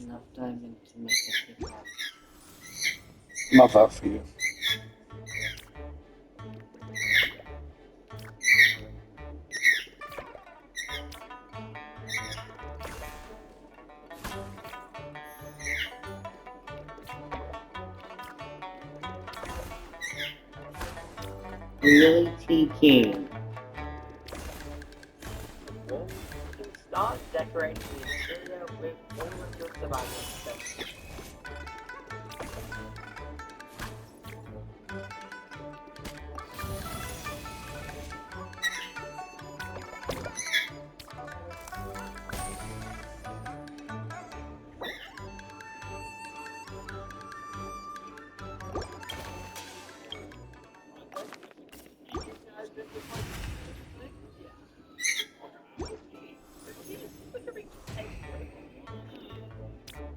enough diamond to make a pickaxe. Love that for you. Really, TK? The wolf can start decorating the interior with all of your survival space.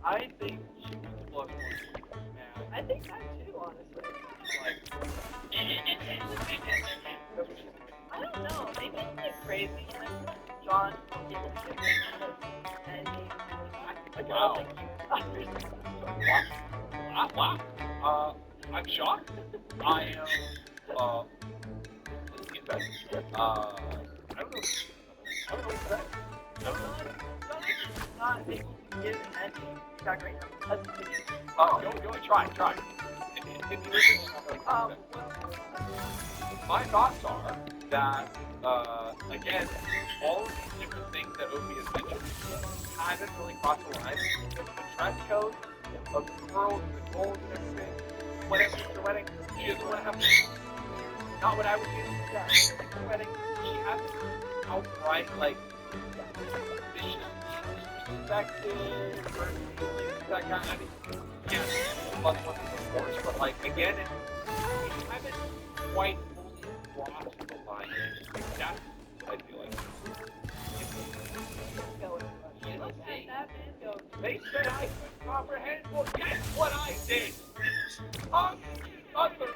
I think she was the plus one. I think that too, honestly. Like, I don't know. Maybe I'm like crazy, and I feel like John will get into it, and he wow. think you Wow. I'm shocked. I am, let's get back. I don't know. I don't know what to say. I don't know. not able to give any feedback right now. Go and try. If you listen, my thoughts are that, again, all of these different things that Opie has mentioned haven't really crossed the line. The dress code of the pearls and the gold and everything, whatever it's your wedding, she doesn't want to have not what I would do. Yeah. It's her wedding. She hasn't outright, like, viciously disrespected or anything like that kind of, I mean, yeah, plus one of course, but like, again, we haven't quite fully crossed the line. That's what I feel like. They said I couldn't comprehend. Well, guess what I did? Other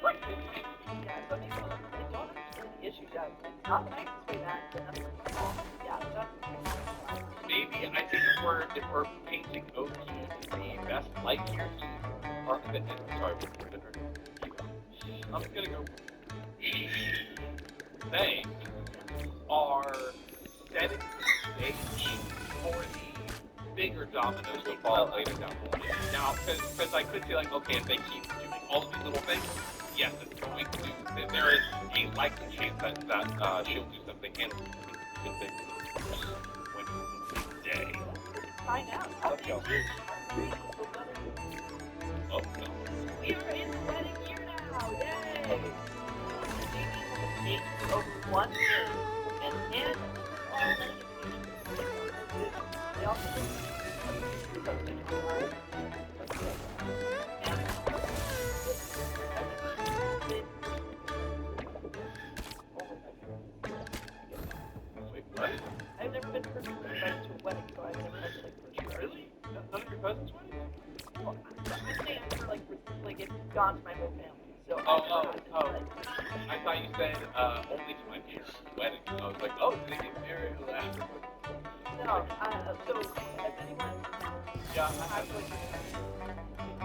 freaking Yeah, so they don't understand the issues yet. Not the nicest way that, but yeah, that's maybe I think if we're painting Oki the best light here, or sorry, I'm gonna go. They are setting the stage for the bigger dominoes to fall later down the line. Now, because I could see like, okay, if they keep doing all of these little things, yes, it's going to. There is a likely chance that she'll do something and when day. find out. Let's go. Oh no. We are in the wedding year now. Yay! Maybe over 1 year. And they also Wait, what? I've never been personally invited to a wedding, so I've never had to like for sure. Really? None of your cousins went? Well, I'm saying for like it's gone to my whole family. So Oh. I thought you said only to my parents' wedding. I was like, oh, did they get married? No, so has anyone? Yeah, I have like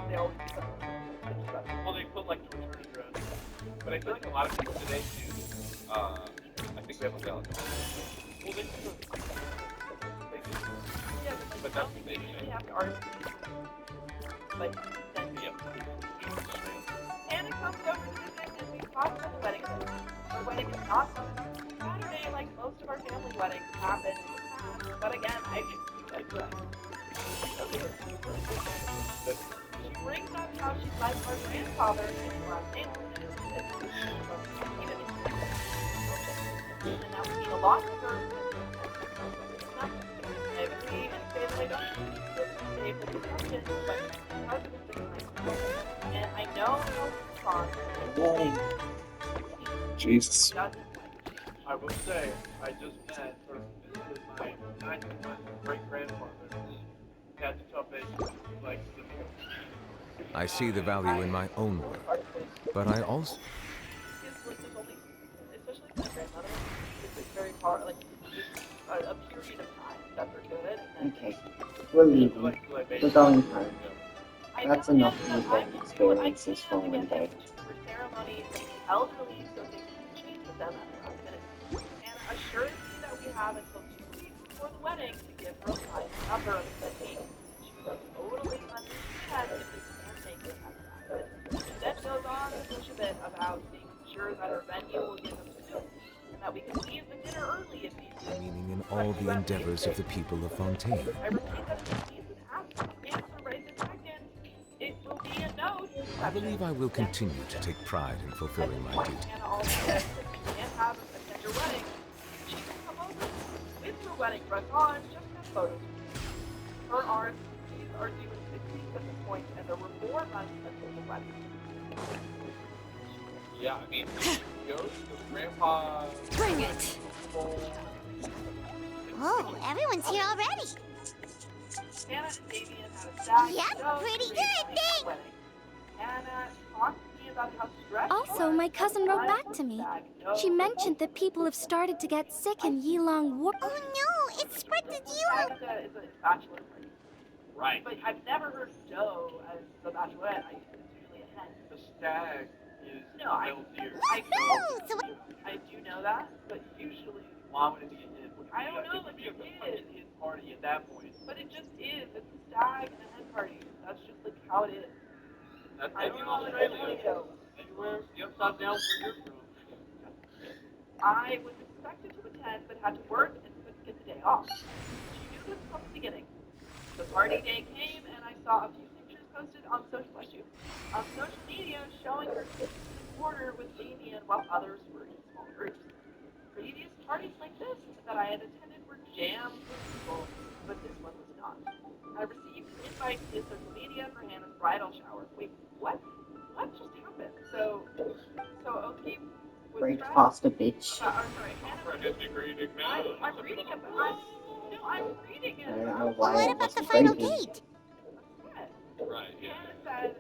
they always do well, they put like George around. But I feel like a lot of people today do. I think we have a valid. Well, they do. Yeah, But that's the thing. you have to argue. Like then Yep. Anna comes over to visit and we talk about the wedding. The wedding is not on Saturday like most of our family weddings happen. But again, I digress. She brings up how she's like her grandfather and her last name. And that would mean a lot to her. I agree and say that I don't say for the question, but husband and I know how Whoa. Jesus. I will say, I just met or visited my 91 great-grandfather. Had to tell basically like I see the value in my own work, but I also... especially my grandmother, it's very hard, like, just a period of time. that they're good. And Okay, we're leaving. We're going home. I That's tell enough Anna that evil I can do what I experiences can for to one get day. him for ceremonies with the elderly so they can meet with them at the last minute. Anna assures me that we have until 2 weeks before the wedding to give her a final number of the date. She will totally understand if they can't make it at the last minute. She then goes on to push a bit about making sure that her venue will give us soup and that we can leave the dinner early if need be. Meaning in But all to the at least endeavors of the people of Fontaine. I repeat that if he needs an answer right this second, it will be a no to I reception. believe I will continue to take pride in fulfilling my duty. Anna also says that she can't have a tender wedding. She can come over with her wedding dress on, just have photos. Her RSVPs are due in 6 weeks at this point, and there were 4 months until the wedding. Yeah, I mean, go to grandpa. Bring it! Oh, everyone's here already. Anna and Damien had a stag Yep, so pretty great good, night thanks. wedding. Anna talked to me about how stressed Also, my cousin wrote back to me. She mentioned that people have started to get sick in Yilong War. Oh no, it's spread to you. Stag is a bachelor party. Right. But I've never heard Joe as the bachelorette. I it's usually a hen. The stag is No, I male deer. No, so I do know that, but usually Why would it be a hit? I don't know, It would like be it a is. hit party at that point. But it just is. It's a stag and a hen party. That's just like how it is. That's I maybe don't in know what to Australia. tell you. Anywhere, the upside down where you're from. I was expected to attend, but had to work and couldn't get the day off. She knew this from the beginning. The party day came, and I saw a few pictures posted on social media showing her sitting in a corner with Damien while others were in small groups. Previous parties like this that I had attended were jammed with people, but this one was not. I received an invite via social media for Hannah's bridal shower. Wait, what? What just happened? So Oki was Great dressed. pasta bitch. Sorry, Hannah. I'm reading it, but I'm reading it. I don't know well, why what it about the wasn't final reading. date? Right, yeah. Hannah said,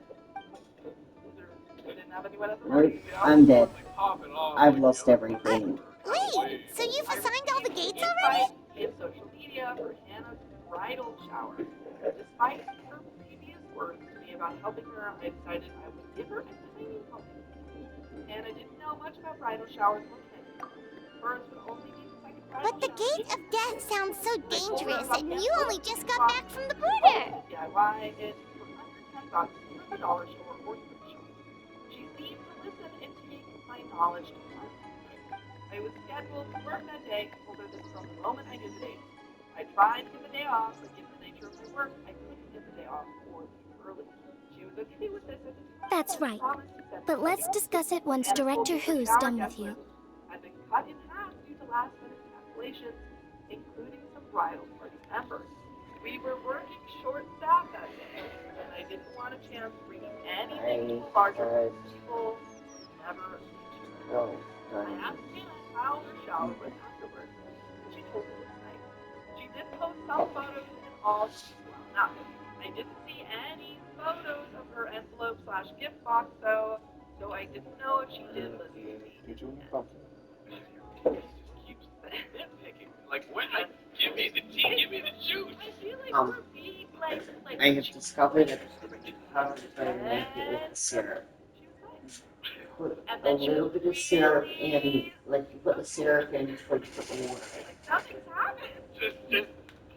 didn't have anyone at the Nope, party. I'm dead. Like popping off. I've like, lost the everything. Wait, so you've I assigned all the received gates an already? invite via social media for Hannah's bridal shower. Despite her previous words to me about helping her, I decided I would give her a tiny helping. Hannah didn't know much about bridal showers or candy. Hers would only be the second bridal But the shower. gate of death sounds so dangerous, and you only just got back from the border. border. DIY it for under $10 from the dollar store or thrift shop. She seemed to listen and take my knowledge to heart. I was scheduled to work that day and told her this from the moment I knew the date. I tried to get the day off, but given the nature of my work, I couldn't get the day off or leave early. She was okay with this at the time. That's right. Promised to send But me let's something. discuss it once Anna told Director me her Who's shower done guest with you. list had been cut in half due to last-minute cancellations, including some bridal party members. We were working short-staffed that day, and I didn't want a chance bringing anything to a larger group of people. Never mentioned. Oh, I darn. asked Hannah how her shower went afterwards, and she told me it was nice. She did post some photos and all seemed well enough. I didn't see any photos of her envelope/gift box though, so I didn't know if she did listen to me. You're doing something. just keeps nitpicking. Like, when? Give me the tea, give me the juice. I feel like Um, we're being like I have discovered how to make it with the syrup. she was nice. Put And a then she little was bit of syrup in, really like you put the syrup in before you put the water in. like nothing's happened. Just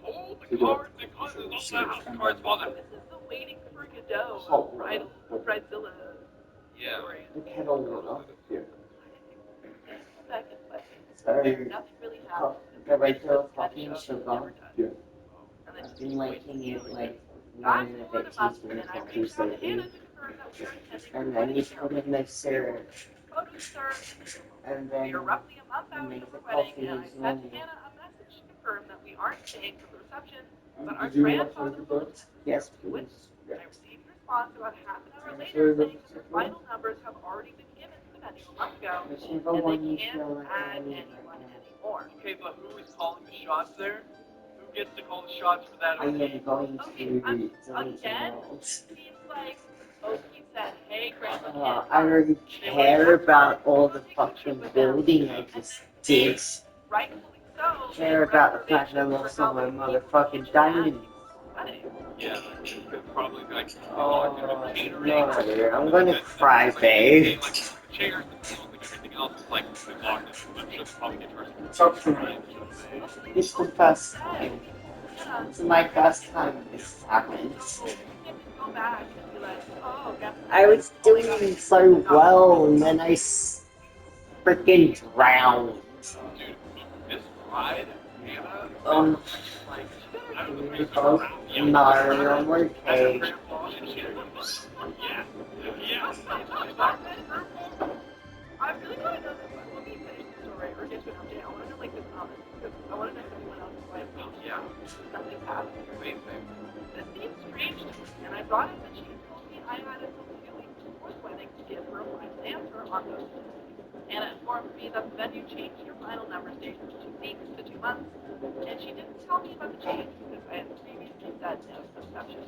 hold the cards and causes all the house cards while This is the waiting for Godot Salt bridal bridezilla Yeah. story. The kettle water. Second, but It's very nothing really happened. the regular Kind coffee of and show sugar. never done. Yeah. And then I've just been wait liking to see it what like Fast 1 and a forward bit a month, teaspoons and I of reached out to lately. Hannah to confirm that we were attending her And then wedding you put in the syrup, Photos start and We then are roughly a month you out make from the the wedding, coffee and I as sent normal. Hannah a message to confirm that we aren't staying for the reception, but our Did you want grandfather to will vote? attend. Yes, With please. I received a response about half an hour later Sure, saying that the that's final numbers have already been given to the venue a month ago, Whichever and one they you can't feel like add I need anyone right anymore. Okay, but who is calling the shots there? Who gets to call the shots for that? now. I am Okay. going Okay, to I'm delete again. them all. Seems like Oki said, "Hey, Grandma can't I come." don't really care about all the fucking building I just did. Rightfully care about the fact that I lost all my motherfucking diamonds. Yeah, it's probably like Oh, catering. no, I'm gonna cry, babe. Like the chairs, the tables, like everything else is like locked in. I'm sure they probably get charged. Trust me, it's the first time. It's my first time this happens. Go back and be like, oh, guess I was doing so well, and then I freaking drowned. Dude, this ride, Hannah, like, I don't know if it's Oh, no, I'm okay. grandpa, and she, yeah, yeah. I really want to know this. Let me finish the story or get to an update. I want to know like the comments because I want to know if anyone else is like, Yeah. something happened. Same thing. This seems strange to me, and I brought up that she told me I had until 2 weeks before the wedding to give her a final answer on those things. Anna informed me that the venue changed her final number stage from 2 weeks to 2 months, and she didn't tell me about the change because I had previously said no exception.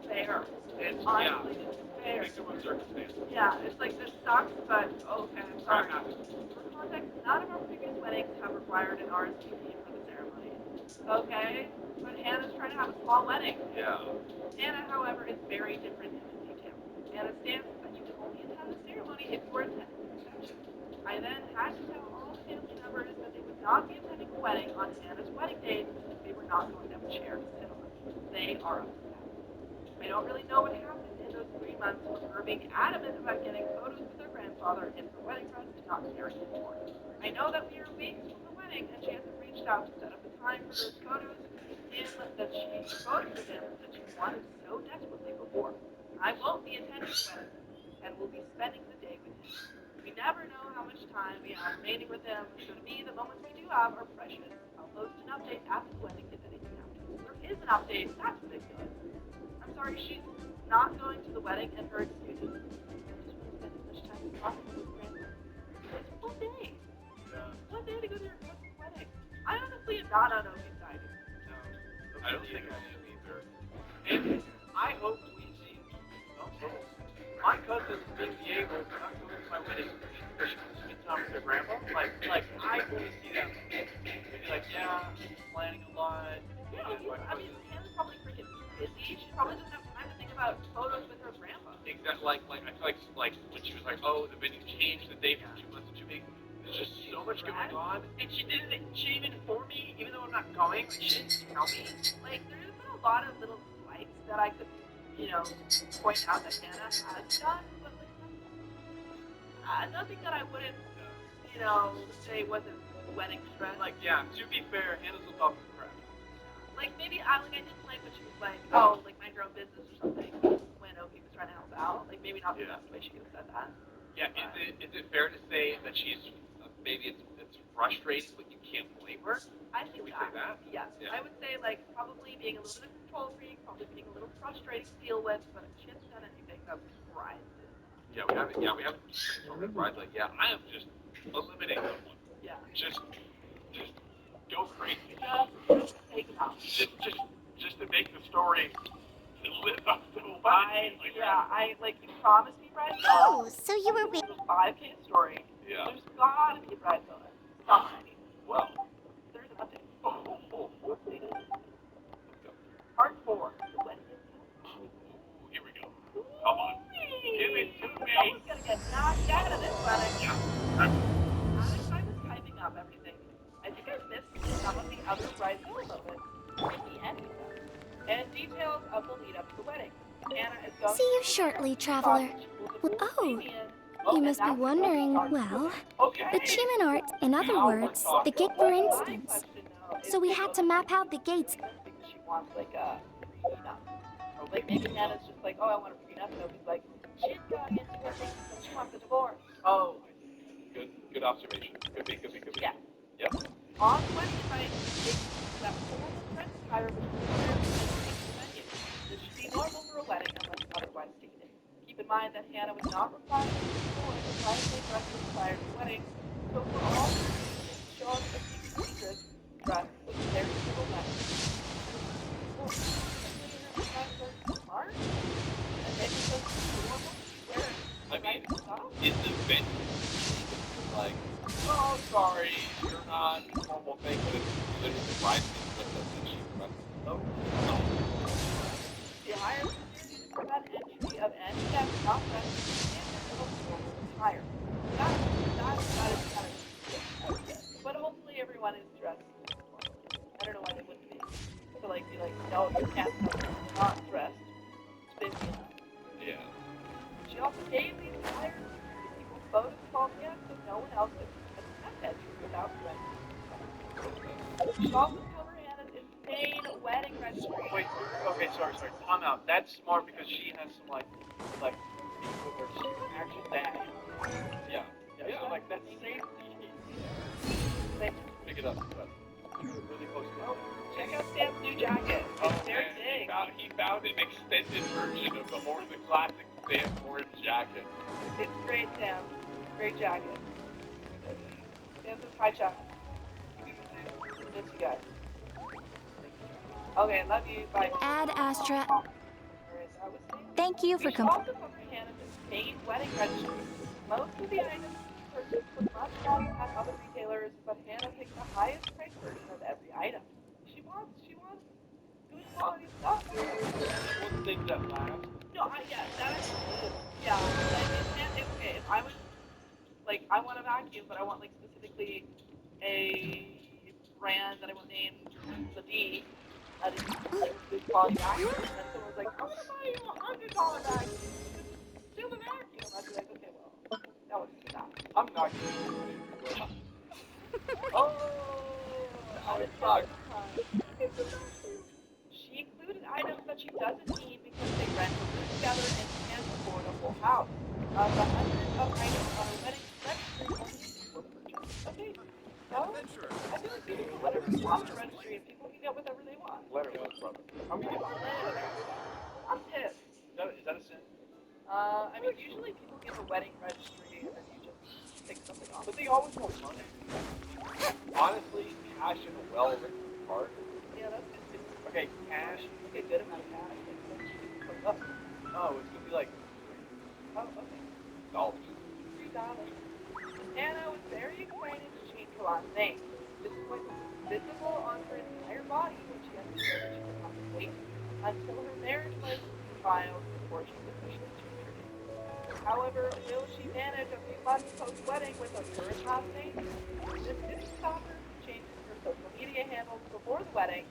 Fair. It's, Honestly, it's fair. Victim of circumstance. Yeah, it's like this sucks, but okay, I'm sorry. For context, none of our previous weddings have required an RSVP for the ceremony. Okay, but Hannah's trying to have a small wedding. Yeah. Hannah, however, is very different in the detail. Hannah stands that you can only attend the ceremony if you are attending the reception. I then had to tell all the family members that they would not be attending a wedding on Hannah's wedding day because they were not going to have a chair to sit on. They are upset. I don't really know what happened in those 3 months with her being adamant about getting photos with her grandfather in her wedding dress and not caring anymore. I know that we are weeks from the wedding and she hasn't reached out to set up a time for those photos that she photos with him that she wanted so desperately before. I won't be attending the wedding and will be spending the day with him. We never know how much time we have remaining with him, so to me the moments we do have are precious. I'll post an update after the wedding if anything happens. There is an update, that's ridiculous. I'm sorry, she's not going to the wedding and her excuse is I just want to spend as much time as possible with grandma. It's 1 day. Yeah. 1 day to go to your cousin's wedding. I honestly am not on Opie's side. No, I don't think I am either. And I hope we see some sort of my cousin being able to not go to my wedding because she wants to spend time with her grandma. Like I want to see that. Maybe like, yeah, she's planning a lot. Yeah, I mean, Hannah's probably freaking busy. She probably doesn't have time to think about photos with her grandma. Exactly. Like I feel like when she was like, oh, the venue changed the date from 2 months to 2 weeks. There's just so much going on, and she didn't even inform me, even though I'm not going. She didn't tell me. Like, there's been a lot of little slights that I could, point out that Hannah has done, but like nothing that I wouldn't, say wasn't wedding stress. Like, yeah, to be fair, Hannah's on top of the crap. Like, maybe I didn't like when she was like, oh, like mind your own business or something when Opie was trying to help out. Like, maybe not the best way she could have said that. Yeah, is it fair to say that she's maybe it's frustrating, but you can't blame her? I think Can we say that? Yes. Yeah. I would say, like, probably being a little bit of a control freak, probably being a little frustrating to deal with, but she hasn't done anything that surprised it. Yeah, we haven't told her, right? Like, yeah, I am just eliminating someone. Yeah. Just go crazy. Just take it out. Just to make the story live up to the you promised me, Bride. Oh, so you were It was 5K story. Yeah. There's gotta be a Bride bonus. Somebody. Well. There's an update. Let's go. Part 4. The wedding is done. Here we go. Come on. Give it to me. Someone's gonna get knocked out of this wedding. Yeah. Alex, I was typing up everything. I think I missed some of the other bridezilla moments in the end of them, and details of the lead up to the wedding. Anna is going See you shortly, traveler. Oh, you must be wondering, well, the Chiman art, in other words, the gate for instance. So we had to map out the gates. Because she wants like a prenup. Or like maybe Anna's just like, oh, I want a prenup, and Opie's like, she's going into her thing because she wants a divorce. Oh, good observation. Could be. Yeah. Yep. On the wedding invite, that formal dress attire was required to the venue. This should be normal for a wedding unless otherwise stated. Keep in mind that Hannah was not required to perform the private dress required for the wedding, so for all reasons, show up a secret dress was very little wedding. Smart? And maybe just normal wear. I mean, in the venue, like, oh, sorry, you're not normal thing, but can't tell her, not dressed. It's busy enough. Yeah. She also gave these entire people photos of all the so no one else could attempt entry without red. She also discovered Hannah's insane wedding registry. Wait, okay, sorry. Time out. That's smart because she has some like people where she can actually that. Yeah. So like that's safety. Pick it up. Really close to it. Check out Sam's new jacket. Oh, It's very man, big. he found an extended version of the classic Sam orange jacket. It's great, Sam. Great jacket. Sam's high jacket. Miss you guys. Okay, love you. Bye. Ad Astra. Thank you for We should also comprehend the insane wedding registry. Most of the items purchased were much less at other retailers, but Hannah picked the highest price version of every item. She wants good quality stuff. One thing that lasts. No, yeah. Okay, if I was like, I want a vacuum, but I want like specifically a brand that I will name the D. That is like good quality vacuum. And then someone was like, I'm gonna buy you $100 vacuum. Steal the vacuum. I'd be like, okay, well, that was too bad. I'm not kidding. Oh, it's not. She included items that she doesn't need because they rent a room together and can't afford a whole house. Of the hundreds of items on her wedding registry, only these were purchased. Okay, so I feel like people can whatever you want on the registry and people can get whatever they want. Letter was brother. How many I'm pissed. Is that a sin? I mean, usually people give a wedding registry and then you just take something off. But they always want money. Honestly, cash in a well-written card. Yeah, that's good. Okay, cash. Okay, good amount of cash. Like, so you can put up. Oh, it's gonna be like Oh, okay. dollars. $3. Anna was very excited to change her last name. This was visible on her entire body when she understood that she could not wait until her marriage was filed before she could officially change her name. However, will she manage a few months post-wedding with a current last name? This didn't stop her from changing her social media handles before the wedding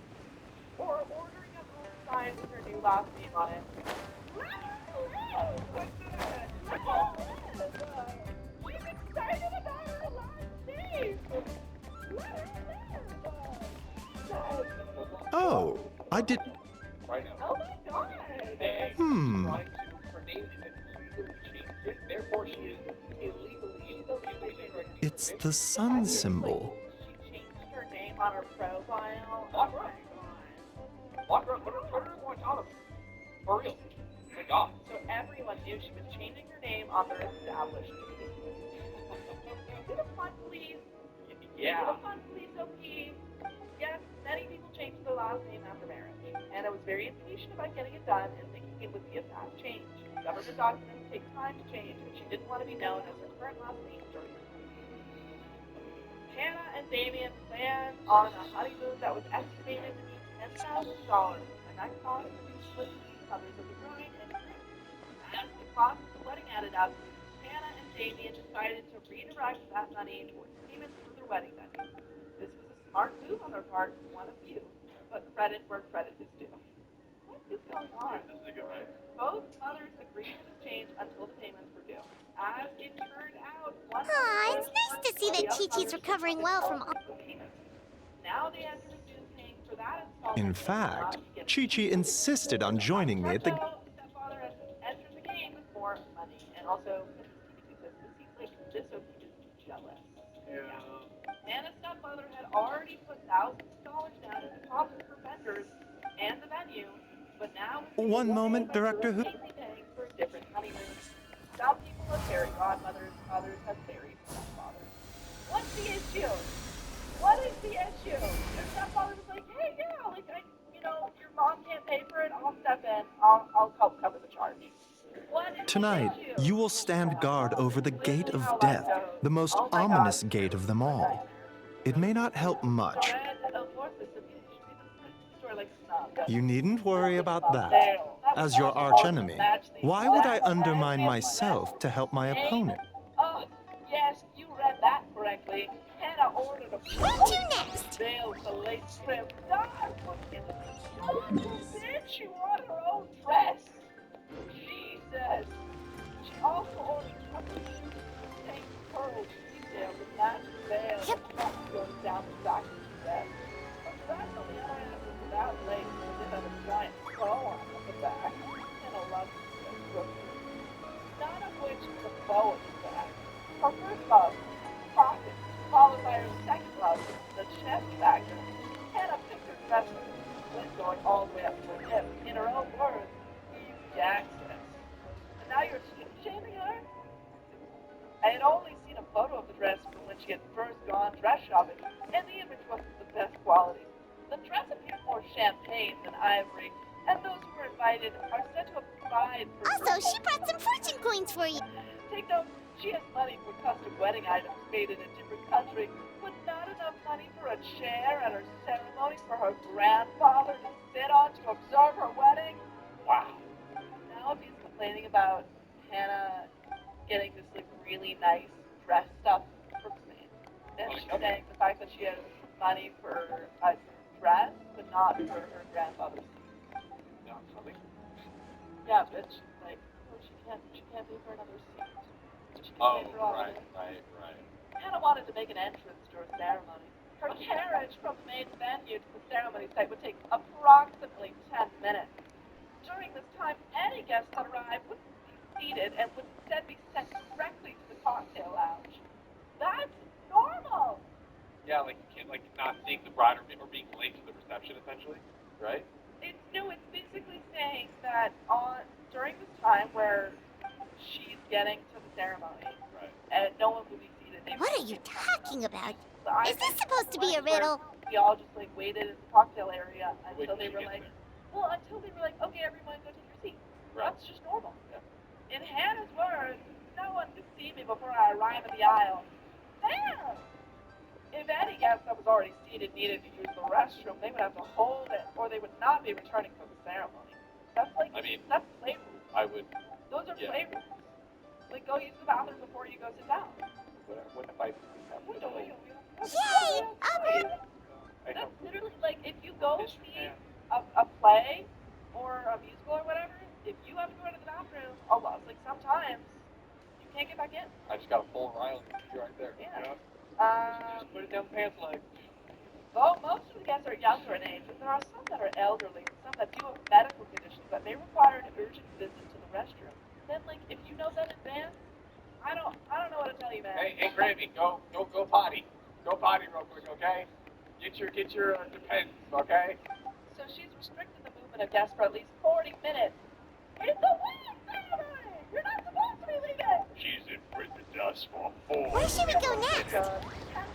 or ordering a home sign with her new last name on it. She's excited about her last name! Oh, I did. Right now. Oh my god! Hmm. Trying to her name isn't legally changed it, therefore she is illegally using It's the sun symbol. She changed her name on her profile. What are going on? For real. Oh my god. So everyone knew she was changing her name on their established name. Is it a fun, please? Yeah. Is it a fun, please, Sophie? Yes, many people change their last name after marriage. And I was very impatient about getting it done and thinking it would be a fast change. Government documents take time to change, and she didn't want to be known as her current last name during her honeymoon. Hannah and Damien planned on a honeymoon that was estimated to be $10,000, and that cost would be split between the mothers of the bride and groom. As the cost of the wedding added up, Hannah and Damien decided to redirect that money towards payments for their wedding venue. This was a smart move on their part, one of few, but credit where credit is due. What is going on? This is a good right? Both mothers agreed to this change until the payments were due. As it turned out, one Aw, it's nice to see that Chi-Chi's recovering well from all. Now they had to resume paying for that installment. In fact, Chi-Chi insisted on joining me at the. Stepfather has entered the game with more money, and also because this seems like this Sophie is jealous. Yeah. Anna's stepfather had already put thousands of dollars down in deposits for vendors and the venue, but now One moment, Director Who. paying for different honeymoons. Some people have fairy godmothers, others have fairy stepfathers. What's the issue? What is the issue? Your stepfather was like, hey, yeah, like your mom can't pay for it. I'll step in. I'll help cover the charge. What is Tonight, the issue? you will stand guard over the Gate of Death, the most ominous gate of them all. It may not help much. You needn't worry about that. As your archenemy, why would I undermine myself to help my opponent? Oh, yes, you read that correctly. Hannah ordered a What to next? veil for late trip. with him. In her own words, huge access. And now you're shaming her? I had only seen a photo of the dress from when she had first gone dress shopping, and the image wasn't the best quality. The dress appeared more champagne than ivory, and those who were invited are said to have cried for Also, she brought some fortune coins for you. Take note, she has money for custom wedding items made in a different country, but not enough money for a chair at her ceremony for her grandfather to sit on to observe her wedding. Wow. Now if he's complaining about Hannah getting this like really nice dress stuff from Spain, then she's saying the fact that she has money for a dress, but not for her grandfather's seat. No, something. Yeah, but she's like, oh, she can't pay for another seat. So she can Oh, pay for all of it. right. Hannah wanted to make an entrance to her ceremony. Her carriage from the main venue to the ceremony site would take approximately 10 minutes. During this time, any guests that arrived would be seated and would instead be sent directly to the cocktail lounge. That's normal. Yeah, like you can't like not seeing the bride or being late to the reception, essentially, right? It's basically saying that during this time where she's getting to the ceremony, Right. and no one will be seated. What are you talking about? So I Is this think supposed to be a where riddle? We all just like waited in the cocktail area Wait until till they she were gets like, there. until they were like, okay, everyone go take your seat. Right. That's just normal. Yeah. In Hannah's words, no one could see me before I arrived at the aisle. Damn! If any guest that was already seated needed to use the restroom, they would have to hold it, or they would not be returning from the ceremony. That's like, that's play rules. I would. Those are Yeah. play rules. Like, go use the bathroom before you go sit down. What if I have Yay! That's literally like if you go see a play or a musical or whatever, if you have to go to the bathroom, a lot, like sometimes you can't get back in. I just got a full Riley right there. Yeah. You know? Just put it down the pants leg. Though most of the guests are younger in age, but there are some that are elderly, some that do have medical conditions that may require an urgent visit to the restroom. Then, like, if you know that in advance, I don't know what to tell you, man. Hey, Grammy, go potty. Go potty real quick, okay? Get your depends, okay? So she's restricted the movement of guests for at least 40 minutes. It's a wedding ceremony! You're not supposed to be leaving! She's in prison dust for 4 Where should we go next? 10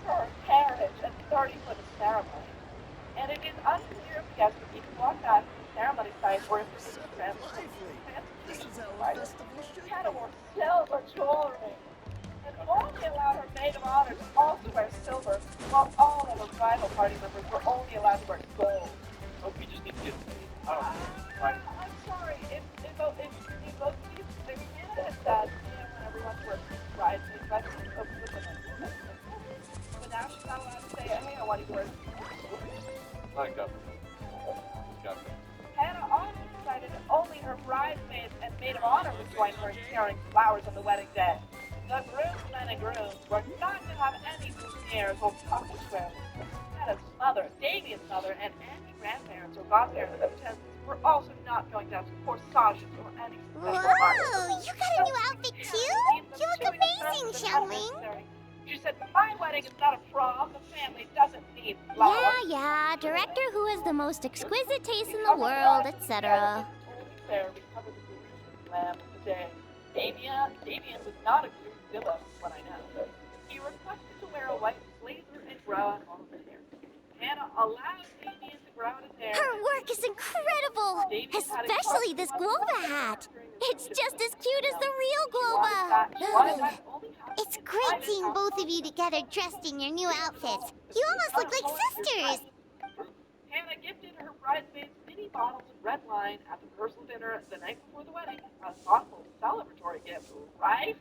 for her carriage and 30 for the ceremony. And it is unclear if the guests would even walk back to the ceremony site or if this is a Hannah wore silver jewelry and only allowed her maid of honor to also wear silver, while all of her bridal party members were only allowed to wear gold. Oh, we just need to get. Oh, right. I'm sorry. If both of these, the candidate said, when everyone's working, bridesmaids, but now she's not allowed to say, hey, I want you to wear Like that. Got it. Hannah also decided that only her bridesmaids and maid of honor would join her in carrying flowers on the wedding day. The groomsmen and grooms were not to have any souvenirs or pocket squares. Hannah's mother, Damien's mother, and any grandparents or godparents of attendance were also not going down to corsages or any special Whoa! You got a new outfit too? You look amazing, Xiaoming. She said, my wedding is not a prom. The family doesn't need flowers. Yeah, director who has the most exquisite taste in the world, etc. Fair, we covered the groom's lamb of the day. Damien was not a groomzilla when I know. He requested to wear a white blazer and grow out all of his hair. Hannah allowed Damien to grow out his hair. Her work is incredible, especially this Globa hat. It's just as cute as the real Globa. It's great seeing both of you together dressed in your new outfits. You almost look like sisters. Hannah gifted her bridesmaids mini bottles of red wine at the rehearsal dinner the night before the wedding. A thoughtful celebratory gift, right?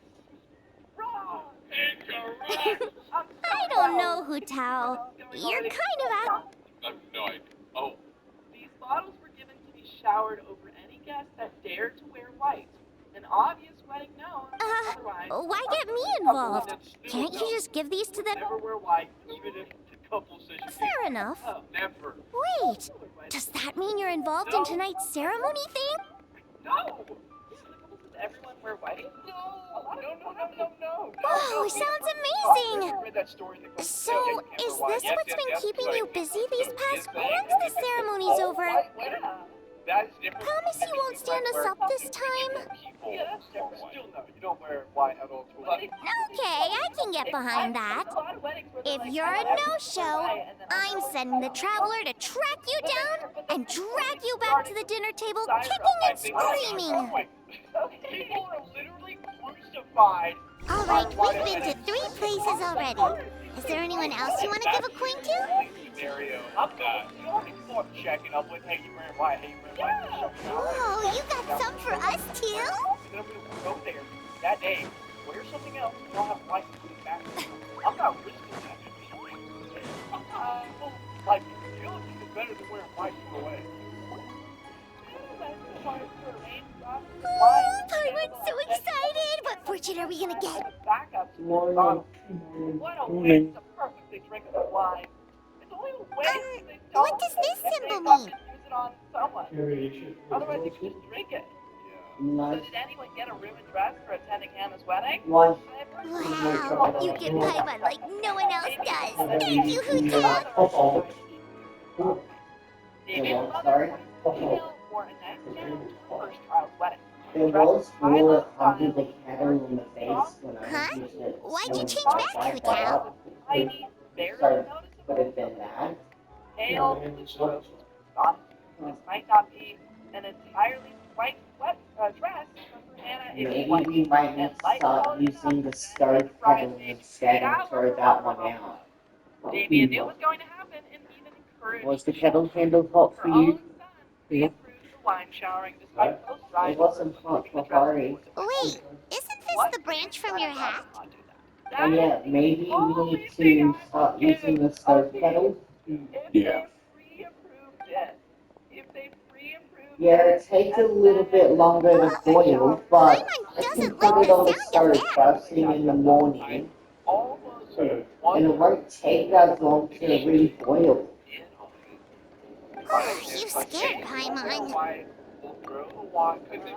Wrong! Incorrect! I don't know, Hu Tao. You're kind of out. No idea. Oh. These bottles were given to be showered over any guest that dared to wear white. An obvious wedding no. Otherwise, Why get me involved? Can't you just give these to them? never wear white. Even if the couple says you Fair enough. Oh, never. Wait, does that mean you're involved in tonight's ceremony thing? no! The couple says everyone wear white? No, no. Whoa, sounds amazing! I read that story that goes, So, you can't is wear white. this what's been keeping Sorry. you busy these past So, once the ceremony's over? Yeah. That is different. Promise you won't stand us up this time? People. Yeah, that's different. Still no, you don't wear white at all. Okay, I can get behind that. If you're a no-show, I'm sending the traveler to track you down and drag you back to the dinner table kicking and screaming. People are literally crucified. All right, we've been to 3 places already. Is there anyone else you want to give a coin to? Scenario. I'm not. You don't need to go up checking up with, hey, you wearing white, hey, you wearing white. Whoa, you got some for us too? And then we're gonna go there that day, wear something else, and you'll have white to put it back. I'm not risking that. Like, you don't think it's better than wearing white to go away. Oh, Pyron's so excited! What fortune are we gonna get? Morning. What a waste of perfectly drinkable wine. It's only a waste. They don't. What does this If symbol they thought mean? to use it on someone. Otherwise, you could just drink it. So Nice. did anyone get a room and dress for attending Hannah's wedding? Why? Wow, you get Paimon like no one else does. Thank you, Huta! Damien's mother, Sorry? Danielle, wore a nice gown to her first child's wedding. There was more under the cattle in the face when I Huh? was using it. Why'd you change back, Huta? Tiny, barely Sorry, noticeable, would have been that. pale blue rose. This might not be an entirely white dress, but for Hannah it Maybe was. we might need to start using the scarf petal instead and throw that one out. Damien knew what was going to happen and even encouraged Was the kettle handle hot for her own you? son to approve the wine showering despite close It rivals. wasn't hot for Hari. Wait, isn't this the branch from your hat? Oh yeah, maybe we need to start using the stove kettle. Yeah. If they pre-approved Yeah, it takes a little bit longer to boil, but Paimon I can doesn't put like it on the the sound of stove that. first thing in the morning, Almost and it won't take as long to reboil. You scared Paimon. Why will grow a wine? Because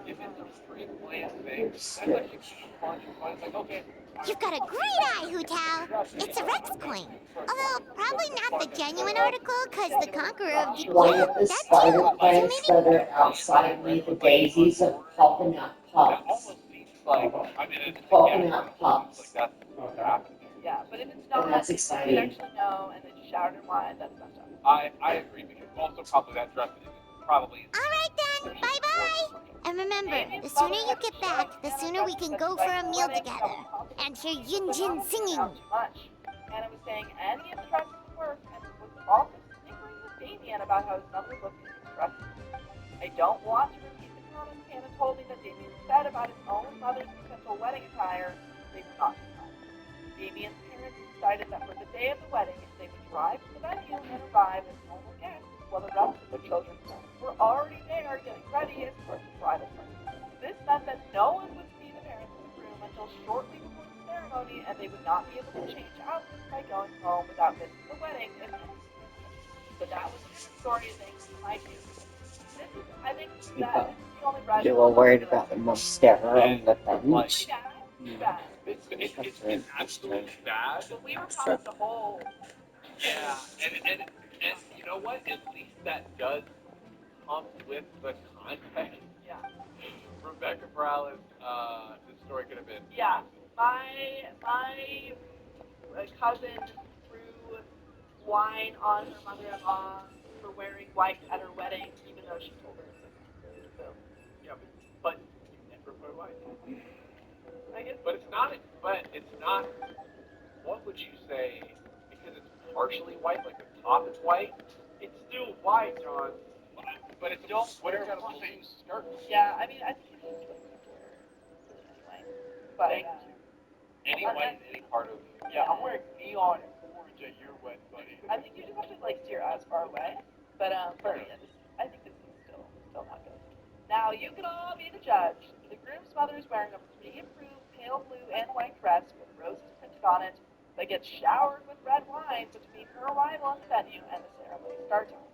if it's a pre-planned thing, that's actually fun. It's like, okay. You've got a great eye, Hutao. It's a Rex coin. Although, probably not the genuine article, because the Conqueror of One of the that spider too. So plants maybe... that are outside near the daisies are popping out That pups. almost seems like, I mean, it's Popping out pups. like that's what's happening. Yeah, but if it's And not, that's you exciting. actually know, and then you showered in wine, that's messed up. I agree, because also probably that dress is probably Alright then, bye-bye! And remember, the sooner you get back, the sooner we can go for a meal together. And hear Yunjin singing. Too much. Hannah was saying any of the dresses would work, and was also snickering with Damien about how his mother looked in his dresses. I don't want to repeat the comments Hannah told me that Damien said about his own mother's potential wedding attire. They were not kind. Damien's parents decided that for the day of the wedding, they would drive to the venue and arrive as normal guests, while the rest of the children were already there getting ready as part of the bridal party. This meant that no one would see the parents in the room until shortly before the ceremony, and they would not be able to change outfits by going home without missing the wedding. So that was the story of things I do. I think that is the only You were worried about the monstera on the bench. it's absolutely bad. But we were part of the whole. Yeah, and you know what? At least that does come with the context. Yeah. Rebecca Morales, this story could have been. Yeah. My cousin threw wine on her mother-in-law for wearing white at her wedding, even though she told her it was so. Yeah, but you never wear white. I guess. But it's not. What would you say? Because it's partially white, like the top is white. It's still white, John. But it's still wear a blue skirt. Yeah, I mean, I think you should wear it anyway. But Any white is any part of. Yeah, I'm wearing neon orange at your wedding, buddy. I think you just have to like steer as far away. But yeah, I think this is still not good. Now you can all be the judge. The groom's mother is wearing a pre-approved pale blue and white dress with roses printed on it that gets showered with red wine between her arrival on the venue and the ceremony start time.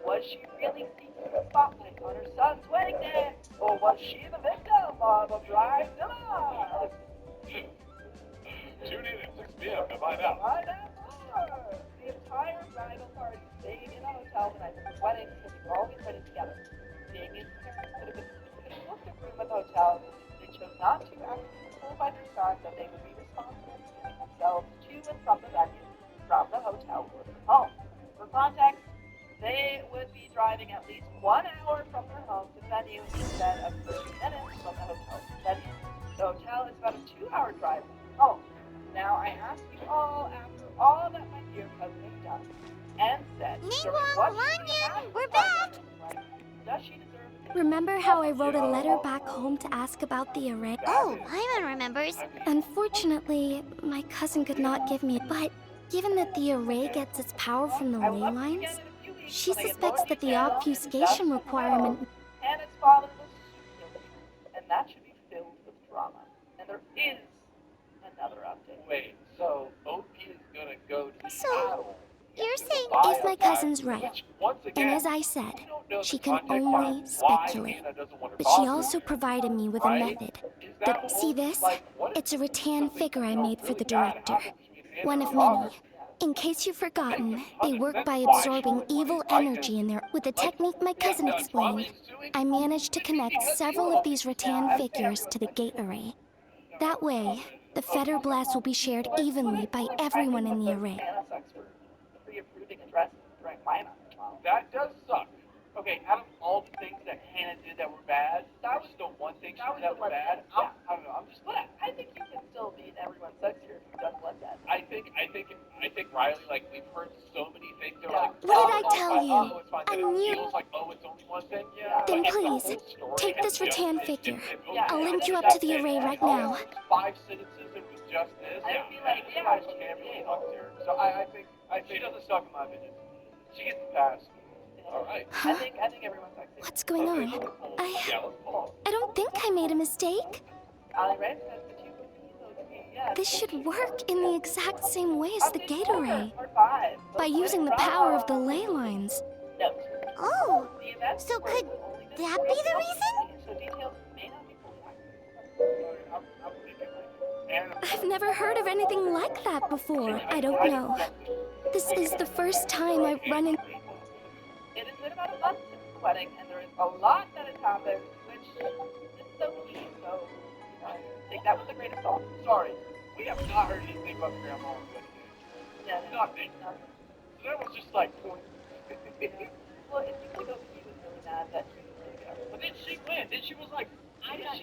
Was she really seeking the spotlight on her son's wedding day? Or was she the victim of a bridezilla? Tune in at 6 p.m. to find out. Find out more. The entire bridal party stayed in a hotel the night of the wedding because they were all getting ready together. Damien's parents could have booked a room at the hotel. They chose not to after being told by their son that they would be responsible for getting themselves to and from the venue, from the hotel or from home. For context, they would be driving at least 1 hour from their home to the venue instead of 30 minutes from the hotel to the venue. The hotel is about a 2-hour drive from home. Now, I ask you all, after all that my dear cousin has done, and said, We're back! Does she deserve Remember how I wrote a letter back home to ask about the array? Oh, Paimon remembers. Unfortunately, my cousin could not give me. But given that the array gets its power from the ley lines, she suspects that the obfuscation requirement. And its father was guilty, and that should be filled with drama. And there is another update. Wait, so OP is gonna go to So, you're saying If my cousin's right, and as I said, she can only speculate. But she also provided me with a method. See this? It's a rattan figure I made for the director. One of many. In case you've forgotten, they work by absorbing evil energy in there. With the technique my cousin explained, I managed to connect several of these rattan figures to the gate array. That way, the Fetter Blast will be shared evenly by everyone in the array. Pre-approving addresses during my amount of trial. That does suck. Okay, out of all the things that Hannah did that were bad, that was the one thing she did that was bad. I don't know. I'm just. I think you can still be everyone's sexier if you've done blood debt. I think Riley, like, we've heard so many things. They're like, What did I tell you? It's fine. I Then knew- it was like, oh, it's only one thing. Yeah. Then Like, please, the whole story take has this just rattan been- figure. it's I'll link you up to the array right now. 5 sentences. It was just this. I feel like, she can't really talk to her. So I think she doesn't suck in my opinion. She gets the pass. All right. Huh? I think everyone's sexier. What's going on? Yeah, let's pull. I don't think I made a mistake. Ali Ray says that you would be so sweet. Yeah. This should work in the exact same way as the gate array, Part 5. by using the power of the ley lines. Note. Oh, The events so were could only that be the reason? So details may not be fully accurate. I'm thinking like, and I've never heard of anything like that before. I don't know. This is the first time I've run into. It has been about a month since the wedding, and there is a lot that has happened, which is so key. So, take that with a grain of salt. sorry, we have not heard anything about the grandma on the wedding day. Yeah, Nothing. So that was just like point. Well, it seems like OP was really mad that she was really good. But then she went. Then she was like, I never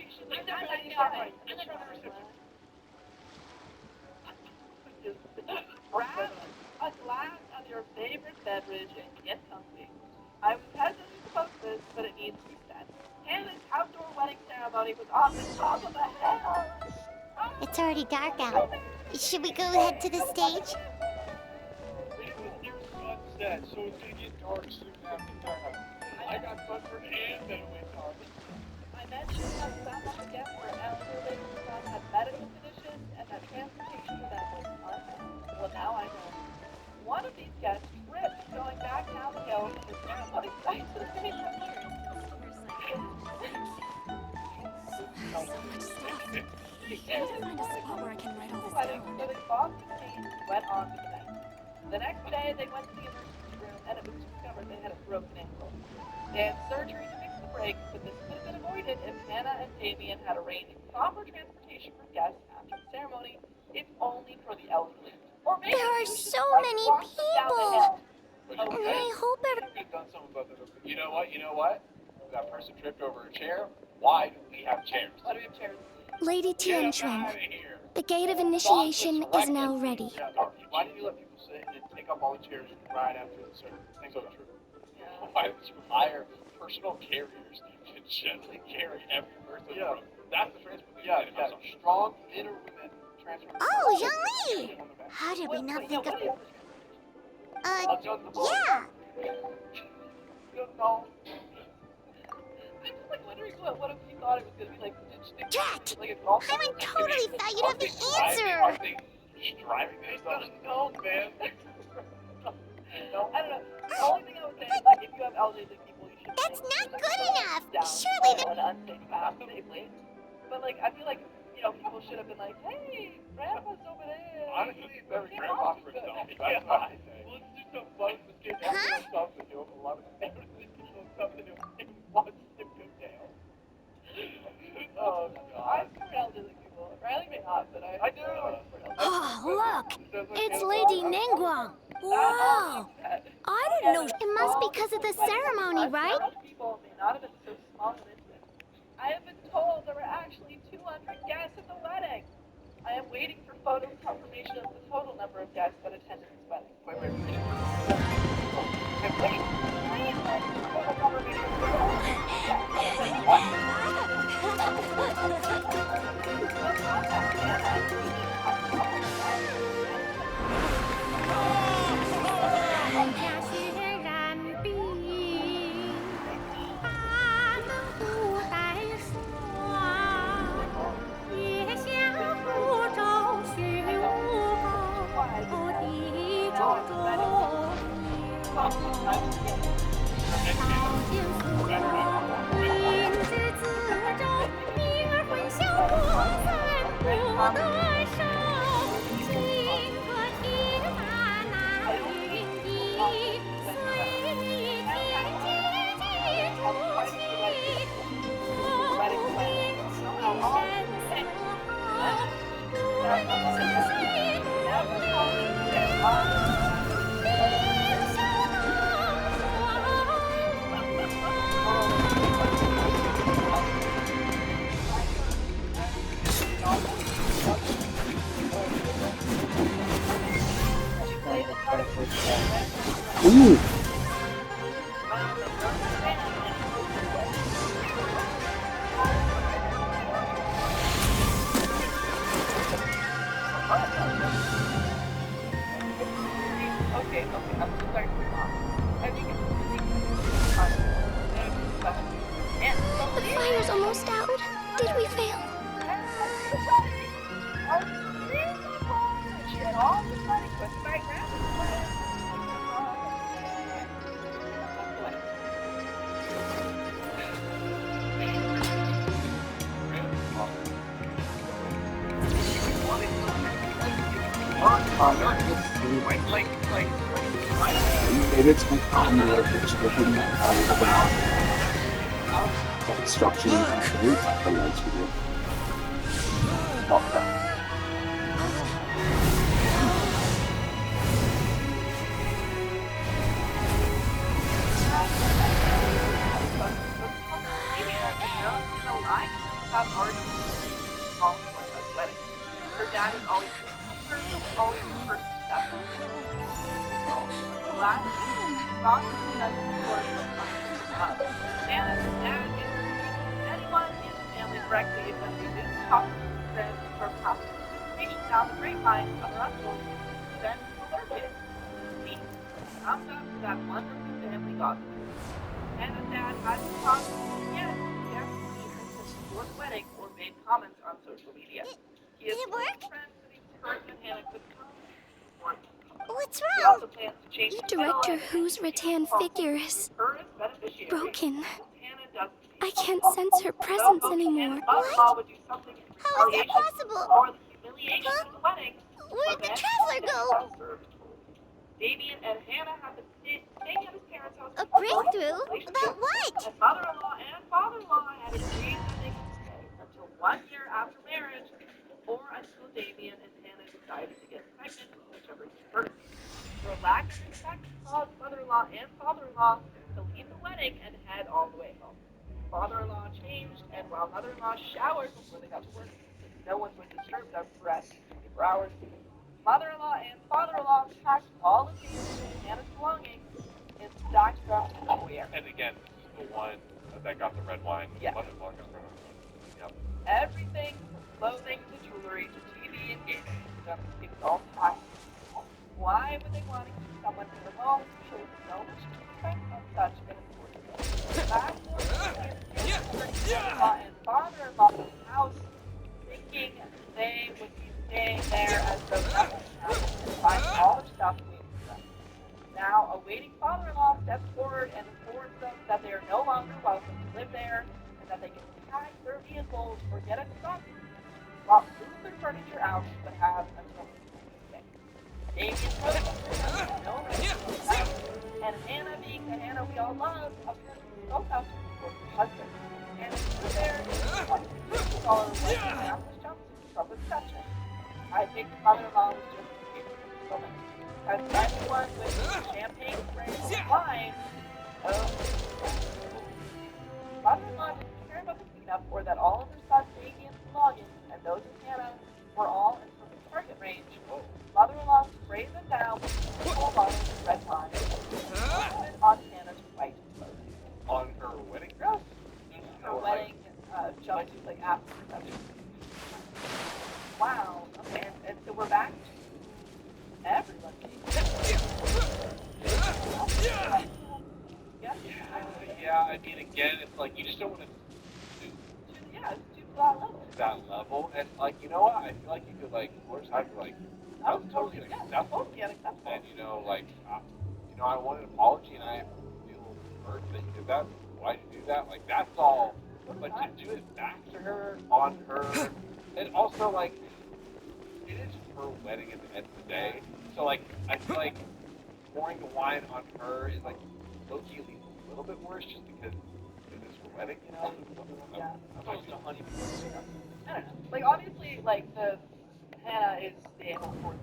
Grab a glass of your favorite beverage and get comfy. I was hesitant to post this, but it needs to be said. Hannah's outdoor wedding ceremony was on the top of a hill. it's already dark out. Should we go head to the stage? It was near sunset, so it's gonna get dark soon after that. I got sunburned and then it went dark. I mentioned how we found out again where elderly son had medical conditions and that transportation for them was unknown. Well, now I know. One of these guests tripped going back down the hill from the ceremony site to the finish line. So they bought the cane and went on with the night. The next day, they went to the emergency room and it was discovered they had a broken ankle. They had surgery to fix the break, but this could have been avoided if Hannah and Damien had arranged proper transportation for guests after the ceremony, if only for the elderly. Or maybe There are you should so just many walk them down the people. hill. And I hope Could have done something about that. You know what? That person tripped over a chair. Why do we have chairs? Why do we have chairs? Lady Get us Tianchuan, out of here. the gate of initiation is now ready. Yeah, why did you let people sit and then take up all the chairs right after the service? So true. Why would you hire personal carriers to gently carry every person? Yeah, that's the transportation. Yeah. Some strong men or women transfer. Oh, Jean-Lee! How did we not think of... yeah! No. I'm just like wondering what if you thought it was gonna be like Drat! like a golf I totally thought you'd have the answer! Are they driving themselves? No, man. No, I don't know. The only thing I would say is like if you have elderly people, you should. That's not good enough! Surely there... unsafe path safely. But like, I feel like, you know, people should have been like, hey, grandpa's over there. Honestly, that was grandpa for himself. That's what I say. Let's do some fun, stuff to do. A lot of ridiculous stuff to do. And watch him go down. Oh, I support elderly people. Riley may not, but I do. Oh, look! It's Lady Ningguang! Wow! I didn't know. It must be because of the ceremony, right? People may not have been so small and intimate. I have been told there were actually 200 guests at the wedding. I am waiting for photo confirmation of the total number of guests that attended this wedding. Wait. Photo confirmation of the total number Ooh! Okay, I'm so sorry for your mom. I think it's The fire's almost out. Did we fail? She had all this money put in my grandma's. Maybe it's my family or it's within the construction and concrete, the lights we do. Not that. Her dad is always the first step. Last thought Nana's dad is anyone in the family directly if they didn't talk to friends or past reaching down the grapevine of her uncle, then alerted. See, found out that wonderful family gossip. Nana's dad hasn't talked yet. He hasn't seen her since before the wedding or made comments on social media. He is Did it work? friends that he's heard and Hannah could come. What's He wrong? also plans to change The director whose rattan figure is her as beneficiary. broken. Hannah doesn't see I can't sense her presence anymore. mother-in-law would do something in How is that retaliation possible? for the humiliation of the wedding. Where'd the traveler go? Damien and Hannah have been staying at his parents' house. A breakthrough? About what? And mother-in-law and father-in-law had agreed that they could stay until 1 year after marriage, or until Damien and Hannah decided to get pregnant, whichever came first. For lack of respect, caused mother-in-law and father-in-law to leave the wedding and head all the way home. Father-in-law changed, and while mother-in-law showered before they got to work, no one would disturb them for rest for hours. Mother-in-law and father-in-law packed all of Damien and Hannah's belongings in stacked drums in the foyer. And again, this is the one that got the red wine. Yeah. Mother-in-law got the red wine. Yep. Everything from clothing to jewelry to TV and gaming systems, it was all packed. Why would they want to keep someone in the home who shows so much respect on such an important day? Fast forward mother-in-law and father-in-law's house, thinking they would be staying there as though nothing happened and find all their stuff waiting for them. Now, a waiting father-in-law steps forward and informs them that they are no longer welcome to live there and that they can people forget it stops, swap move their furniture out, but have until Tuesday. Damien Rose, no rest, and Hannah, being the Hannah we all love, apparently both out to support her husband. And it's there $150 after jumpsuit from reception. I think mother-in-law was just a beautiful woman. As anyone with champagne spray wine, mother-in-law didn't care about the cleanup or that all of her son's Damien's belongings and those of Hannah were all in perfect target range. Mother-in-law sprayed them down with full bottles of red wine and put on Hannah's white clothing. On her wedding dress? Her wedding jumpsuit, like after reception. Wow. Okay, and so we're back to everyone. Yeah, I mean, again, it's like, you just don't want to do that level. And, like, you know what? I feel like you could, like, more time, like, that was totally unacceptable. And, you know, like, I want an apology, and I feel hurt that you did that. Why'd you do that? Like, that's all. But to do it back to her, on her, and also, like, it is her wedding at the end of the day. So, like, I feel like pouring the wine on her is, like, low-key at least a little bit worse just because it is her wedding, you know? Yeah. Opposed to honeymoon. I don't know. Like, obviously, like, the Hannah is the animal for the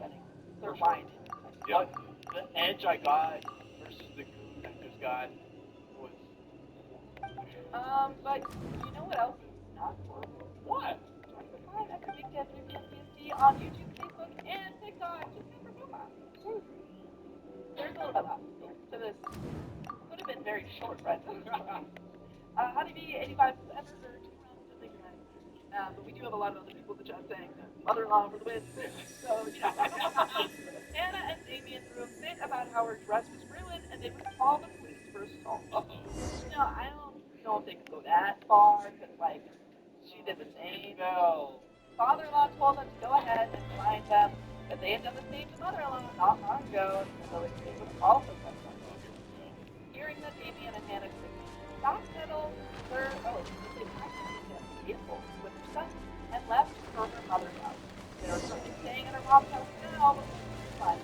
wedding. They're wine. Yeah. The edge I got versus the goon I just got was... But you know what else is not horrible? What? Join the fight after Big Dead PSD on YouTube, Facebook, and TikTok. Just go for profile. There's a little bit left to this. Would have been very short, right? Honeybee 85 has ever heard 2 rounds of Big Dead. But we do have a lot of other people in the chat saying mother-in-law for the win. So, yeah. Hannah and Damien threw a fit about how her dress was ruined and they would call the police for assault. No, I don't know if they could go that far, because, like, she did the same. No. Father-in-law told them to go ahead and find them, but they had done the same to mother-in-law not long ago, so they would have also done something. Hearing that Damien and Hannah could stop settle their vehicle with her son and left for her mother's house. They were currently staying at her mom's house now, but fine.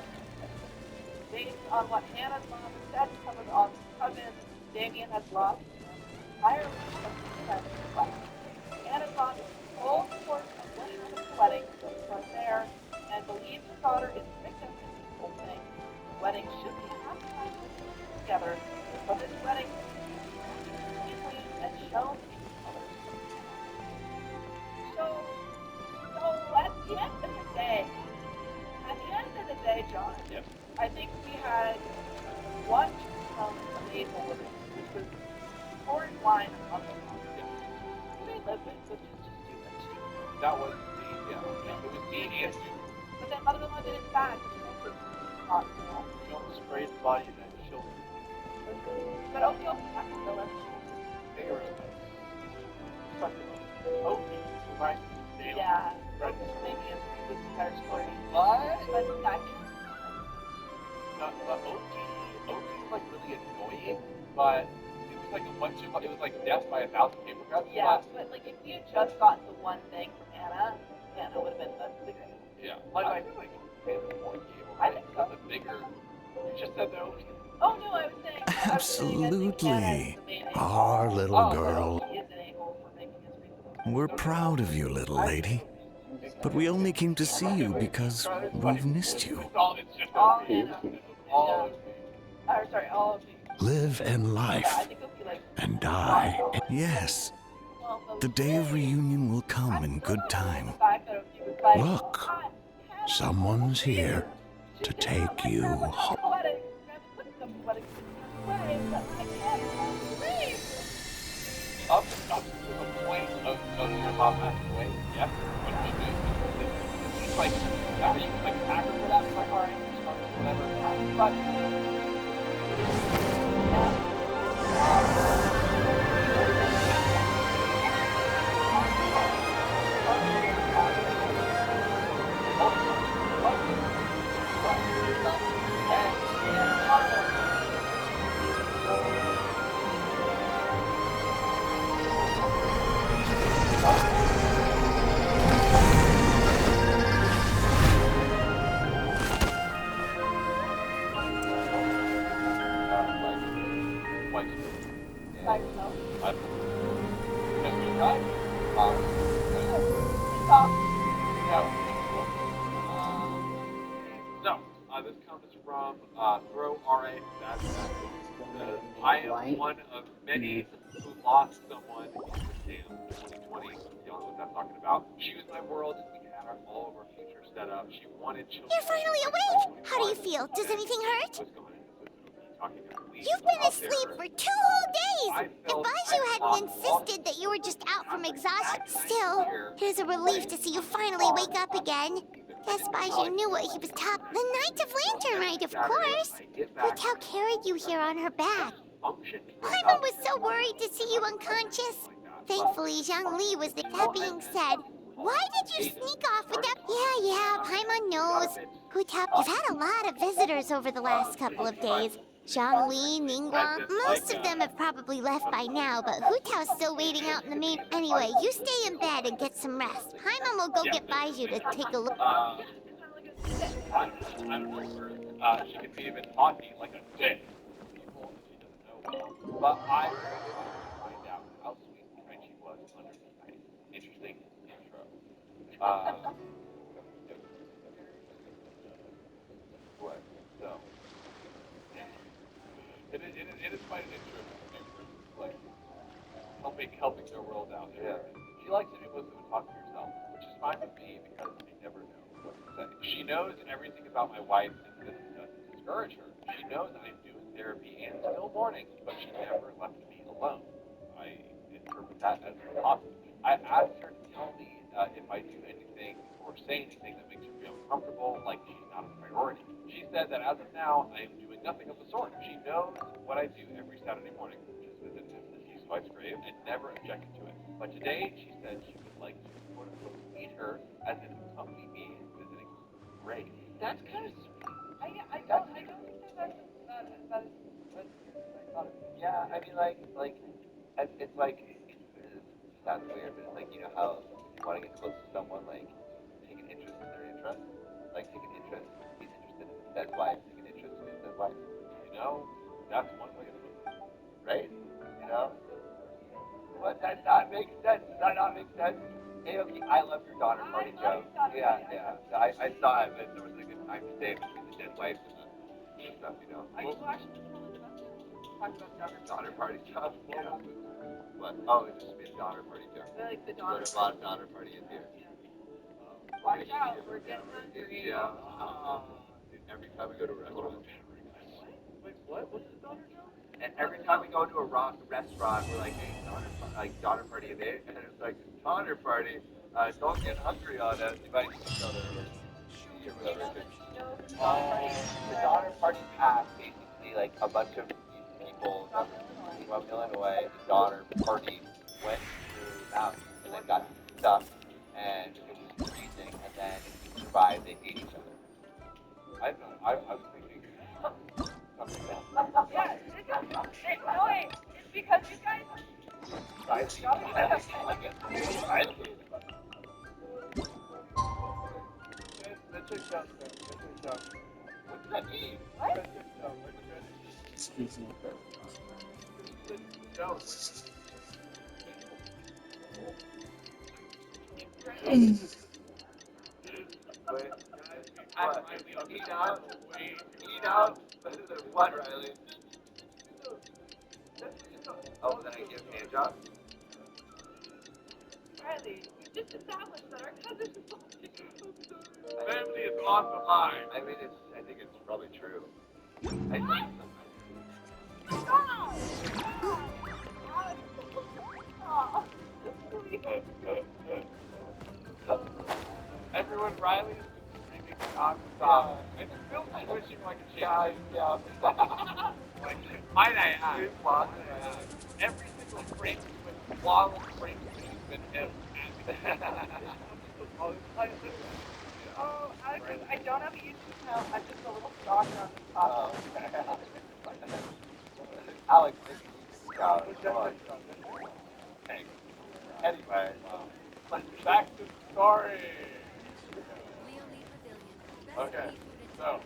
Based on what Hannah's mom said to some of August's cousins, Damien has lost entirely from the class. Hannah's mom is full support of what happened at the wedding from there and believes her daughter is the victim in this whole thing. The wedding should be happy together, but this wedding is clean and shown in colors. So at the end of the day, John, Yep. I think we had one amazing living, which was pouring wine on the wall. They lived with, which is just stupid. That was the, it was me and you. But then mother-in-law did it back, which is also not cool. Don't spray the body and then she'll... But okay, I can go let's Okay, right. yeah, maybe it's a better story. What? But I can OT was like really annoying, but it was like a bunch of, it was like death by 1,000 paper cuts. yeah, but like if we had just gotten the one thing from Hannah would have been the great. Yeah. Like, I feel like it was more cable. I think so. The bigger, you just said the OT. Oh no, I was saying Absolutely. Our little girl. He is an a-hole for making his reasons. We're proud of you, little lady. But we only came to see you because we've missed you. It's just All OT. Hannah. All All of you. Live and Yeah, I life think it'll be like and die. Yes, the day of reunion will come in good time. Look, someone's here to take you home. up to the point of your mom passing away, yes. But she's like, yeah, she was like happy for that, like, alright, whatever. So, this comes from Throw RA. I am one of many who lost someone in the dam 2020. Y'all know what I'm talking about. She was my world. We had all of our future set up. She wanted children. You're finally awake! How do you feel? Does anything hurt? You've been asleep for 2 whole days! If Baiju hadn't insisted that you were just out from exhaustion, still, it is a relief to see you finally wake up again. Guess Baiju knew what he was the Knight of Lantern, right, of course. Hu Tao carried you here on her back. Paimon was so worried to see you unconscious. Thankfully, Zhangli was there. That being said, why did you sneak off without... Yeah, Paimon knows. Hu Tao, you've had a lot of visitors over the last couple of days. Zhangli, Ningguang, most of them have probably left by now, but Hu Tao's still waiting out in the main. Anyway, you stay in bed and get some rest. Paimon will go get Baiju to take a look. I don't know where she can be even talking like a dick. People she doesn't know well. But I really wanted to find out how sweet and kind she was under the ice. Interesting intro. What? So. It is quite an interesting thing, like helping their world out. Yeah. She likes to do most of it talk to herself, which is fine with me because you never know what to say. She knows everything about my wife, and this doesn't discourage her. She knows I'm doing therapy and still mourning, but she never left me alone. I interpret that as positive. I asked her to tell me if I do anything or say anything that makes her feel uncomfortable, like she's not a priority. She said that as of now, I am doing nothing of the sort. She knows what I do every Saturday morning, which is visit his deceased wife's grave, and never objected to it. But today, she said she would like to, quote unquote, meet her, as in accompany me in visiting her grave. That's kind of sweet. I don't think that's yeah, I mean, it's like, it sounds weird, but it's like, you know how if you want to get close to someone, like, take an interest in their interest? Like, take an interest, he's interested in his dead wife, take an interest in his dead wife. You know, that's one way to look at it, right? You know? But that not make sense. Does that not make sense? Hey, okay, I love your daughter party joke. Yeah. So I saw it, but there was like a time to say between the dead wife and the stuff, you know. Well, talk about daughter party stuff. Yeah. What? Oh, it just be a daughter party joke. Like the daughter. There's a lot of daughter party in here. Watch out, we're getting hungry. Yeah. Dude, every time we go to a restaurant. Wait, what? What's the daughter joke? And every time we go to a restaurant, we're like, hey, daughter party in there, and it's like, daughter party, don't get hungry on us, invite each other. The daughter party pass, basically, like, a bunch of people from Illinois, the daughter party went through the mountains, and then got stuck, and it was freezing, and then to survive, they ate each other. I don't know, I was thinking something like that. Yeah, it's annoying. It's because you guys. What does that mean? What? Excuse me. Eat out. What, Riley? Oh, then I give hand job? Riley, we just established that our cousin is Family is on the line. I mean, I think it's probably true. Everyone, Riley's screaming nonstop. And Phil's wishing like a child. Yeah. Might I add, every single frame with flawless frame has been him. Oh, I don't have a YouTube account. I'm just a little stalker on the top. Alex, anyway, back to the story. Okay, so,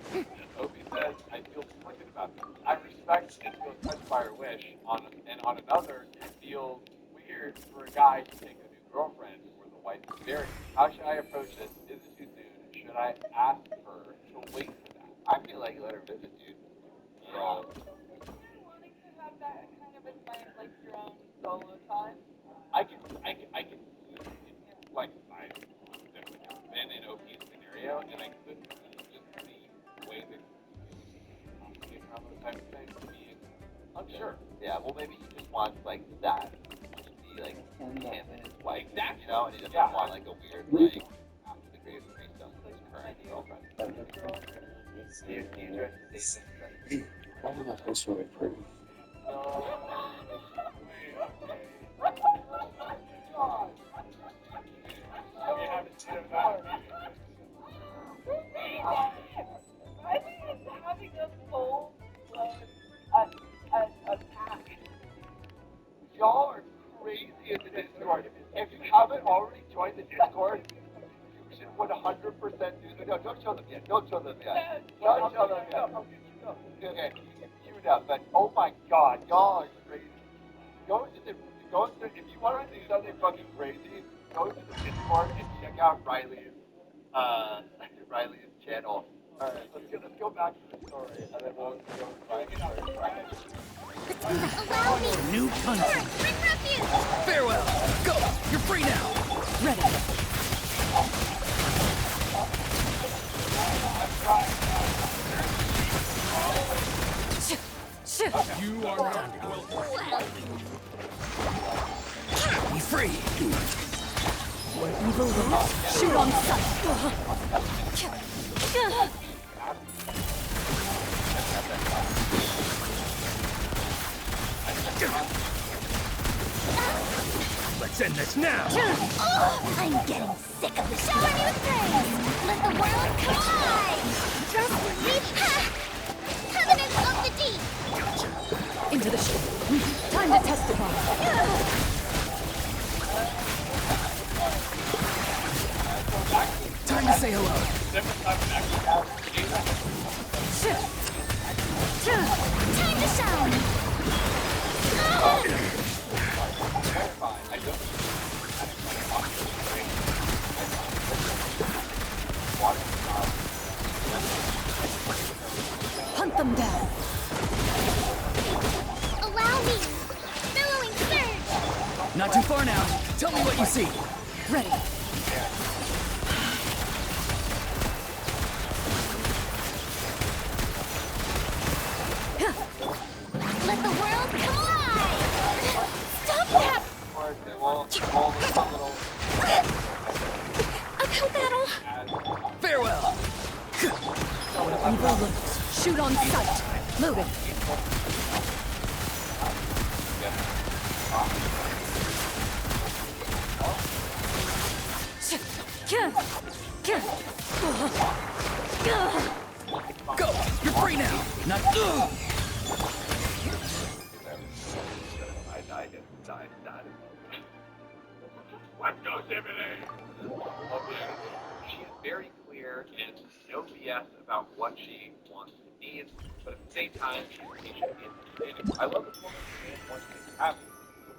Opie says, I feel conflicted about this. I respect and feel touched by her wish, on another, feels weird for a guy to take a new girlfriend where the wife is buried. How should I approach this? Is it too soon? Should I ask her to wait for that? I feel like let her visit, dude. Yeah. Wanting to have that kind of like your own solo time. I can, like, I've definitely never been in OP's scenario, and I couldn't just see ways that get around those type of things. I'm sure. Yeah, well, maybe he just wants, like, that. Just be, like, him and his wife. Exactly. You know, and he doesn't want, like, a weird, like, after the greatest threesome with his current girlfriend. Oh, that's really pretty. I think it's having a full attack. Y'all are crazy in the Discord. If you haven't already joined the Discord, you should 100% do the. No, don't show them yet. Don't show them yet. Don't show them yet. Okay, you know, but oh my god, y'all are crazy. If you want to do something fucking crazy, go to the Discord and check out Riley's channel. Alright, let's go back to the story, and then we'll go to Riley's. Allow me. New content. Bring refuge. Farewell. Go. You're free now. Ready. You are not welcome. Be free. Evil will shoot on sight. Let's end this now. I'm getting sick of this. Shower me with praise. Let the world collide. Just leap. Covenant of the deep. Into the ship. Time to testify. Time to say hello. Time to shine. Hunt them down. Allow me. Billowing surge. Not too far now. Tell me what you see. Ready. Let the world collide. Stop that. Uphill battle. Farewell. Evil loose. Shoot on sight. Loaded. Go. You're free now. Not. What goes She's very clear and no BS about what she wants and needs, but at the same time, she's patient and understanding. I love this woman and wants things to happen.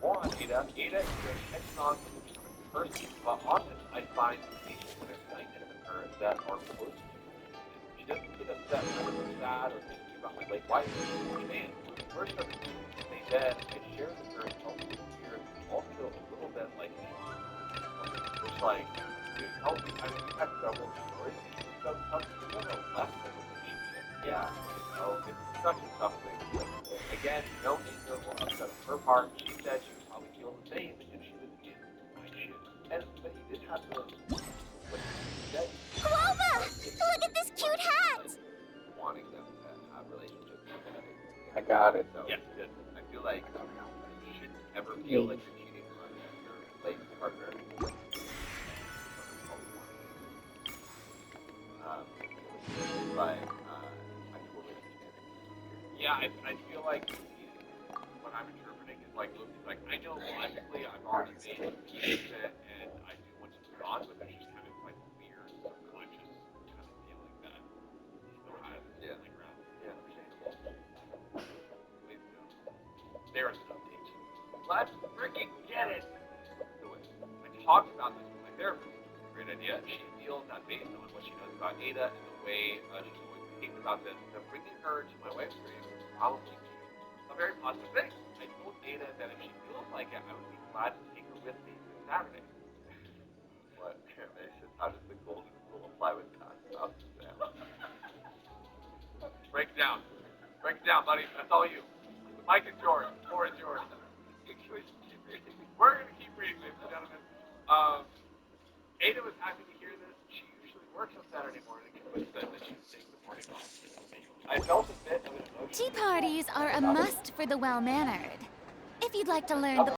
More on Ada. Ada is a headstrong and determined person, but often I find patience when it's negative in her that are close to me. She doesn't get upset when I'm sad or thinking about my late wife. Man, first of the they dead, I share the very healthy fear, all feel a little bit like me. It's like, dude, healthy. I mean, we have several stories. So something a little less than a relationship. Yeah, you know, it's such a tough thing. Again, no anger or upset on her part. She said she would probably feel the same if she was in my shoes. But he did have to, what he said. Guava! Look at this cute hat! Wanting them to have relationships. I got it. So, yes, good. I feel like you shouldn't ever feel like you're cheating on your late partner. But I totally understand it. Yeah, I feel like what I'm interpreting is like, Luke's like, I know logically I've already made peace with it, and I do want to move on, but there's just kind of like weird subconscious kind of feeling that still has like around. Yeah, understandable. There are some updates. Glad to freaking get it. So I talked about this with my therapist. Great idea. She feels that based on what she knows about Ada and the way she's always thinking about this, that bringing her to my wife's grave would probably be a very positive thing. I told Ada that if she feels like it, I would be glad to take her with me this Saturday. What animation? How does the golden rule apply with concepts? Break it down. Break it down, buddy. That's all you. The mic is yours. The floor is yours. We're going to keep reading, ladies and gentlemen. Ada was happy to hear this. She usually works on Saturday morning, but said that she would take the morning off. I felt a bit of an emotion. Tea parties are a must for the well-mannered. If you'd like to learn the